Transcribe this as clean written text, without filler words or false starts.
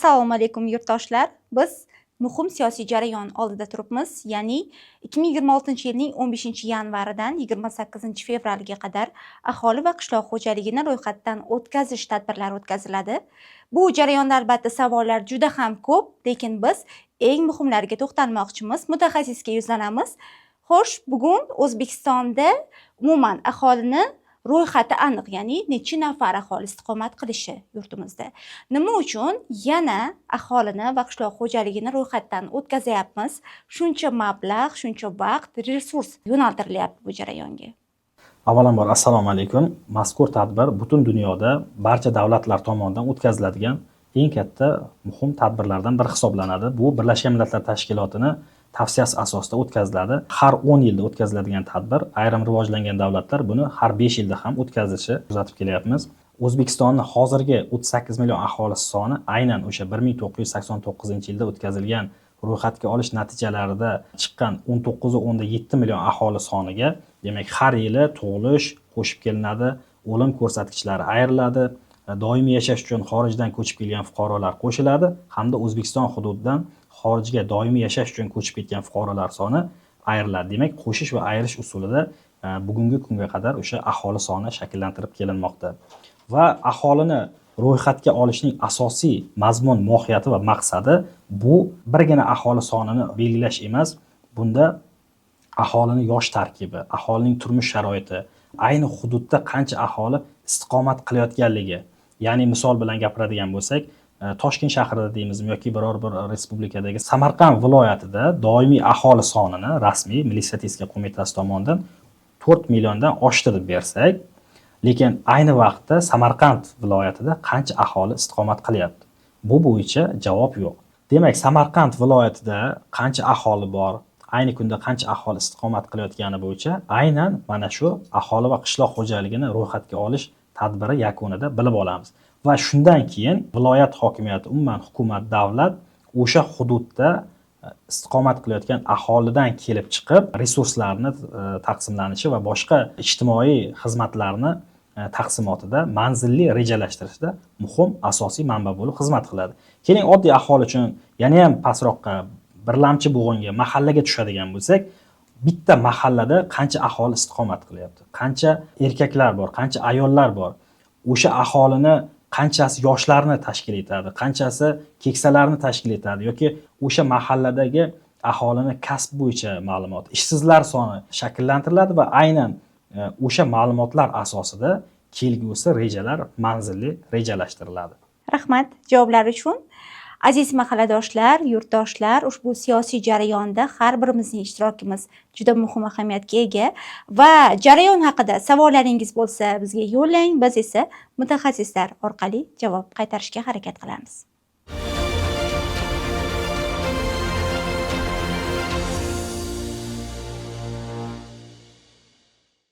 Assalomu alaykum yurtdoshlar. Biz muhim siyosiy jarayon oldida turibmiz. Ya'ni 2026-yilning 15-yanvaridan 28-fevralga qadar aholi va qishloq xo'jaligini ro'yxatdan o'tkazish tadbirlari o'tkaziladi. Bu jarayonda albatta savollar juda ham ko'p, lekin biz eng muhimlariga to'xtalmoqchimiz, mutaxassisga yuzlanamiz. Xo'sh, bugun O'zbekistonda umuman aholini ro'yxati aniq, ya'ni necha nafar aholi istiqomat qilishi yurtimizda. Nima uchun yana aholini va qishloq xo'jaligini ro'yxatdan o'tkazayapmiz? Shuncha mablag', shuncha vaqt, resurs yo'naltirilyapti bu jarayonga. Avvalambor assalomu alaykum. Mazkur tadbir butun dunyoda barcha davlatlar tomonidan o'tkaziladigan eng katta muhim tadbirlardan biri hisoblanadi. Bu Birlashgan Millatlar Tashkilotini tavsiyasi asosida o'tkaziladi. Har 10 yilda o'tkaziladigan tadbir. Ayrim rivojlangan davlatlar buni har 5 yilda ham o'tkazishi kuzatib kelyapmiz. O'zbekistonning hozirgi 38 million aholisi soni aynan o'sha 1989-yilda o'tkazilgan ro'yxatga olish natijalarida chiqqan 19.7 million aholi soniga, demak har yili tug'ilish qo'shib kelinadi, o'lim ko'rsatkichlari ayriladi, doimiy yashash uchun xorijdan ko'chib kelgan fuqarolar qo'shiladi hamda O'zbekiston hududidan xorijga doimiy yashash uchun ko'chib ketgan fuqarolar soni ayriladi. Demak, qo'shish va ayirish usulida bugungi kunga qadar o'sha aholi soni shakllantirib kelinmoqda. Va aholini ro'yxatga olishning asosiy mazmun, mohiyati va maqsadi bu birgina aholi sonini belgilash emas, bunda aholini yosh tarkibi, aholining turmush sharoiti, ayni hududda qancha aholi istiqomat qilayotganligi. Ya'ni misol bilan gapiradigan bo'lsak, Toshkent shahrida deymizmi yoki biror bir respublikadagi Samarqand viloyatida doimiy aholi sonini rasmiy Milliy statistika qo'mitasi tomonidan 4 milliondan oshirib bersak, lekin ayni vaqtda Samarqand viloyatida qancha aholi istiqomat qilyapti? Bu bo'yicha javob yo'q. Demak, Samarqand viloyatida qancha aholi bor, ayni kunda qancha aholi istiqomat qilayotgani bo'yicha aynan mana shu aholi va qishloq xo'jaligini ro'yxatga olish tadbiri yakunida bilib olamiz. Va shundan keyin viloyat hokimiyati, umuman hukumat, davlat o'sha hududda istiqomat qilayotgan aholidan kelib chiqib resurslarni taqsimlanishi va boshqa ijtimoiy xizmatlarni taqsimotida manzilli rejalashtirishda muhim asosiy manba bo'lib xizmat qiladi. Keling, oddiy aholi uchun yana ham pastroqqa, birlamchi bo'g'inga, mahallaga tushadigan bo'lsak, bitta mahallada qancha aholi istiqomat qilyapti? Qancha erkaklar bor, qancha ayollar bor? O'sha aholini qanchasi yoshlarni tashkil etadi, qanchasi keksalarni tashkil etadi yoki o'sha mahalladagi aholini kasb bo'yicha ma'lumot, ishsizlar soni shakllantiriladi va aynan o'sha ma'lumotlar asosida kelgusi rejalar manzilli rejalashtiriladi. Rahmat javoblar uchun. Aziz mahalladoshlar, yurtdoshlar, ushbu siyosiy jarayonda har birimizning ishtirokimiz juda muhim ahamiyatga ega va jarayon haqida savollaringiz bo'lsa bizga yo'llang, biz esa mutaxassislar orqali javob qaytarishga harakat qilamiz.